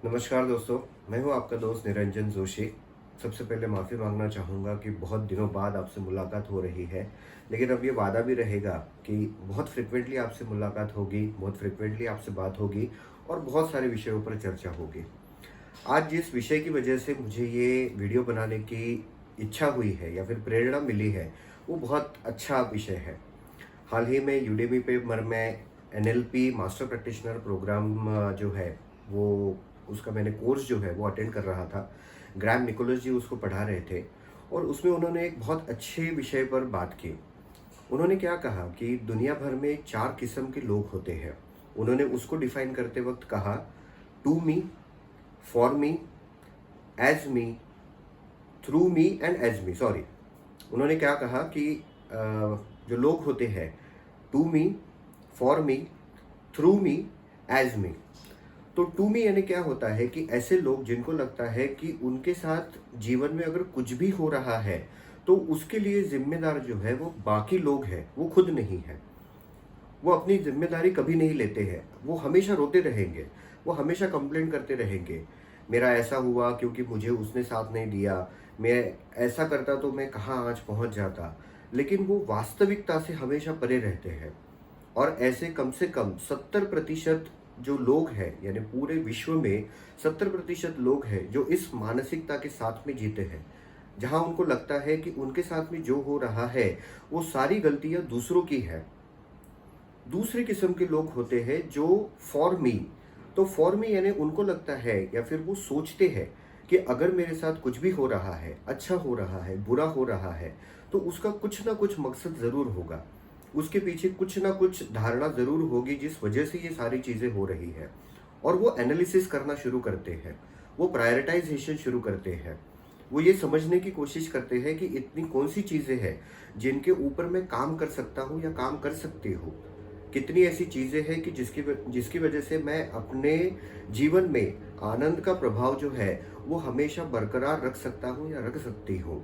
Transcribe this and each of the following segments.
नमस्कार दोस्तों, मैं हूं आपका दोस्त निरंजन जोशी। सबसे पहले माफ़ी मांगना चाहूँगा कि बहुत दिनों बाद आपसे मुलाकात हो रही है, लेकिन अब ये वादा भी रहेगा कि बहुत फ्रिक्वेंटली आपसे मुलाकात होगी, बहुत फ्रिक्वेंटली आपसे बात होगी और बहुत सारे विषयों पर चर्चा होगी। आज जिस विषय की वजह से मुझे ये वीडियो बनाने की इच्छा हुई है या फिर प्रेरणा मिली है, वो बहुत अच्छा विषय है। हाल ही में यूडेमी पे मैं एनएलपी मास्टर प्रैक्टिशनर प्रोग्राम जो है वो उसका मैंने कोर्स जो है वो अटेंड कर रहा था। ग्रैम निकोलस जी उसको पढ़ा रहे थे और उसमें उन्होंने एक बहुत अच्छे विषय पर बात की। उन्होंने क्या कहा कि दुनिया भर में 4 किस्म के लोग होते हैं। उन्होंने उसको डिफाइन करते वक्त कहा, to me, for me, as me, through me and as me. Sorry, उन्होंने क्या कहा कि जो लोग होते हैं, to me, for me, through me, as me. तो टू मी यानी क्या होता है कि ऐसे लोग जिनको लगता है कि उनके साथ जीवन में अगर कुछ भी हो रहा है तो उसके लिए जिम्मेदार जो है वो बाकी लोग हैं, वो खुद नहीं है। वो अपनी जिम्मेदारी कभी नहीं लेते हैं, वो हमेशा रोते रहेंगे, वो हमेशा कंप्लेंट करते रहेंगे, मेरा ऐसा हुआ क्योंकि मुझे उसने साथ नहीं दिया, मैं ऐसा करता तो मैं कहाँ आज पहुँच जाता। लेकिन वो वास्तविकता से हमेशा परे रहते हैं। और ऐसे कम से कम 70% जो लोग हैं, यानी पूरे विश्व में 70% लोग हैं जो इस मानसिकता के साथ में जीते हैं, जहां उनको लगता है कि उनके साथ में जो हो रहा है वो सारी गलतियां दूसरों की है। दूसरे किस्म के लोग होते हैं जो फॉर मी। तो फॉर मी यानी उनको लगता है या फिर वो सोचते हैं कि अगर मेरे साथ कुछ भी हो रहा है, अच्छा हो रहा है, बुरा हो रहा है, तो उसका कुछ ना कुछ मकसद ज़रूर होगा। उसके पीछे कुछ ना कुछ धारणा ज़रूर होगी जिस वजह से ये सारी चीज़ें हो रही है। और वो एनालिसिस करना शुरू करते हैं, वो प्रायोरिटाइजेशन शुरू करते हैं। वो ये समझने की कोशिश करते हैं कि इतनी कौन सी चीज़ें हैं जिनके ऊपर मैं काम कर सकता हूँ या काम कर सकती हूँ। कितनी ऐसी चीज़ें हैं कि जिसकी वजह से मैं अपने जीवन में आनंद का प्रभाव जो है वो हमेशा बरकरार रख सकता हूँ या रख सकती हूँ।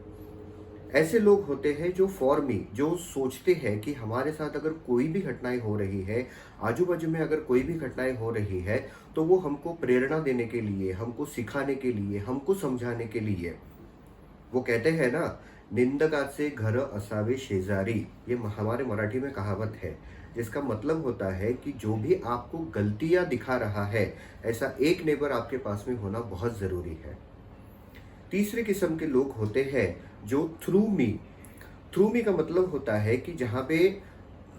ऐसे लोग होते हैं जो फॉर मी, जो सोचते हैं कि हमारे साथ अगर कोई भी घटनाएं हो रही है, आजू बाजू में अगर कोई भी घटनाएं हो रही है, तो वो हमको प्रेरणा देने के लिए, हमको सिखाने के लिए, हमको समझाने के लिए। वो कहते हैं ना, निंदकाचे घर असावे शेजारी। ये हमारे मराठी में कहावत है, जिसका मतलब होता है कि जो भी आपको गलतियां दिखा रहा है, ऐसा एक नेबर आपके पास में होना बहुत ज़रूरी है। तीसरे किस्म के लोग होते हैं जो थ्रू मी। थ्रू मी का मतलब होता है कि जहाँ पे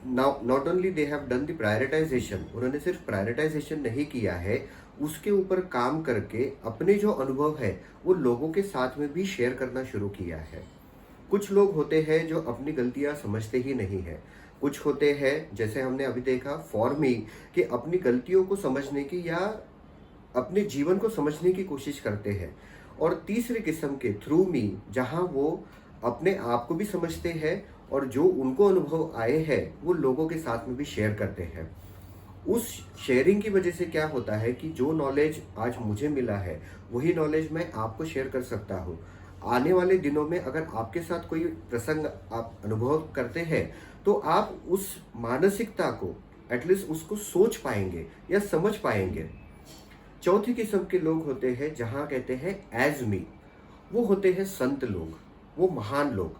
not only they have done the prioritisation, उन्होंने सिर्फ प्रायोरिटाइजेशन नहीं किया है, उसके ऊपर काम करके अपने जो अनुभव है वो लोगों के साथ में भी शेयर करना शुरू किया है। कुछ लोग होते हैं जो अपनी गलतियां समझते ही नहीं है। कुछ होते हैं, जैसे हमने अभी देखा फॉर मी, कि अपनी गलतियों को समझने की या अपने जीवन को समझने की कोशिश करते हैं। और तीसरे किस्म के थ्रू मी, जहां वो अपने आप को भी समझते हैं और जो उनको अनुभव आए हैं वो लोगों के साथ में भी शेयर करते हैं। उस शेयरिंग की वजह से क्या होता है कि जो नॉलेज आज मुझे मिला है वही नॉलेज मैं आपको शेयर कर सकता हूँ। आने वाले दिनों में अगर आपके साथ कोई प्रसंग आप अनुभव करते हैं तो आप उस मानसिकता को एटलीस्ट उसको सोच पाएंगे या समझ पाएंगे। चौथी किस्म के लोग होते हैं जहाँ कहते हैं एज मी। वो होते हैं संत लोग, वो महान लोग,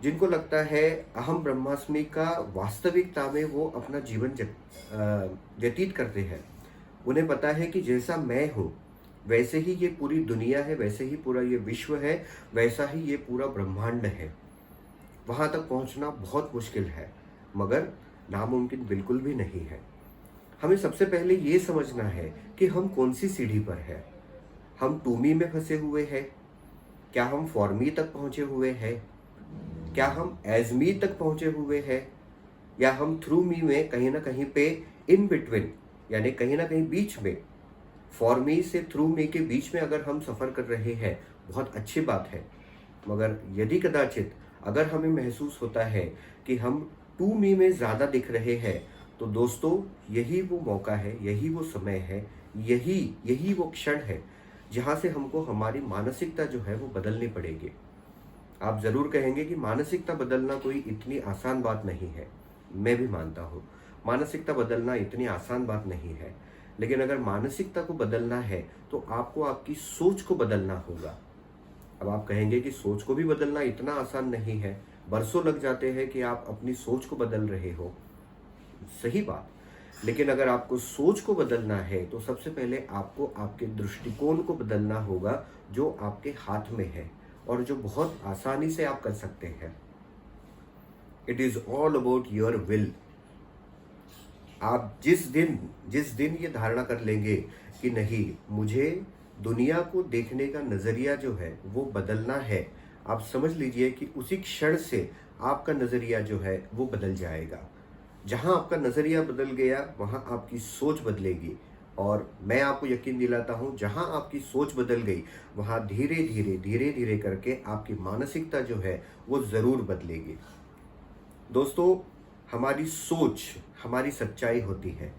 जिनको लगता है अहम ब्रह्मास्मि का वास्तविकता में वो अपना जीवन व्यतीत करते हैं। उन्हें पता है कि जैसा मैं हूँ वैसे ही ये पूरी दुनिया है, वैसे ही पूरा ये विश्व है, वैसा ही ये पूरा ब्रह्मांड है। वहाँ तक पहुँचना बहुत मुश्किल है, मगर नामुमकिन बिल्कुल भी नहीं है। हमें सबसे पहले ये समझना है कि हम कौन सी सीढ़ी पर है। हम टू मी में फंसे हुए हैं, क्या हम फॉर मी तक पहुँचे हुए हैं, क्या हम एज मी तक पहुँचे हुए हैं, या हम थ्रू मी में कहीं ना कहीं पे इन बिटवीन, यानी कहीं ना कहीं बीच में। फॉर मी से थ्रू मी के बीच में अगर हम सफ़र कर रहे हैं, बहुत अच्छी बात है। मगर यदि कदाचित अगर हमें महसूस होता है कि हम टू मी में ज़्यादा दिख रहे हैं, तो दोस्तों यही वो मौका है, यही वो समय है, यही यही वो क्षण है जहाँ से हमको हमारी मानसिकता जो है वो बदलनी पड़ेगी। आप ज़रूर कहेंगे कि मानसिकता बदलना कोई इतनी आसान बात नहीं है। मैं भी मानता हूँ, मानसिकता बदलना इतनी आसान बात नहीं है। लेकिन अगर मानसिकता को बदलना है तो आपको आपकी सोच को बदलना होगा। अब आप कहेंगे कि सोच को भी बदलना इतना आसान नहीं है, बरसों लग जाते हैं कि आप अपनी सोच को बदल रहे हो। सही बात। लेकिन अगर आपको सोच को बदलना है तो सबसे पहले आपको आपके दृष्टिकोण को बदलना होगा, जो आपके हाथ में है और जो बहुत आसानी से आप कर सकते हैं। It is all about your will. आप जिस दिन ये धारणा कर लेंगे कि नहीं, मुझे दुनिया को देखने का नज़रिया जो है वो बदलना है, आप समझ लीजिए कि उसी क्षण से आपका नज़रिया जो है वो बदल जाएगा। जहाँ आपका नज़रिया बदल गया वहाँ आपकी सोच बदलेगी, और मैं आपको यकीन दिलाता हूँ जहाँ आपकी सोच बदल गई वहाँ धीरे धीरे करके आपकी मानसिकता जो है वो ज़रूर बदलेगी। दोस्तों, हमारी सोच हमारी सच्चाई होती है।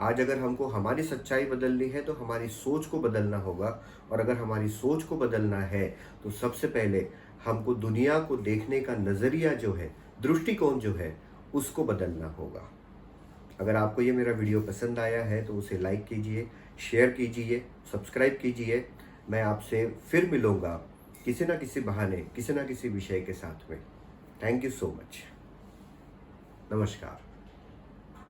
आज अगर हमको हमारी सच्चाई बदलनी है तो हमारी सोच को बदलना होगा, और अगर हमारी सोच को बदलना है तो सबसे पहले हमको दुनिया को देखने का नज़रिया जो है, दृष्टिकोण जो है, उसको बदलना होगा। अगर आपको ये मेरा वीडियो पसंद आया है तो उसे लाइक कीजिए, शेयर कीजिए, सब्सक्राइब कीजिए। मैं आपसे फिर मिलूँगा किसी ना किसी बहाने, किसी ना किसी विषय के साथ में। Thank you so much. नमस्कार।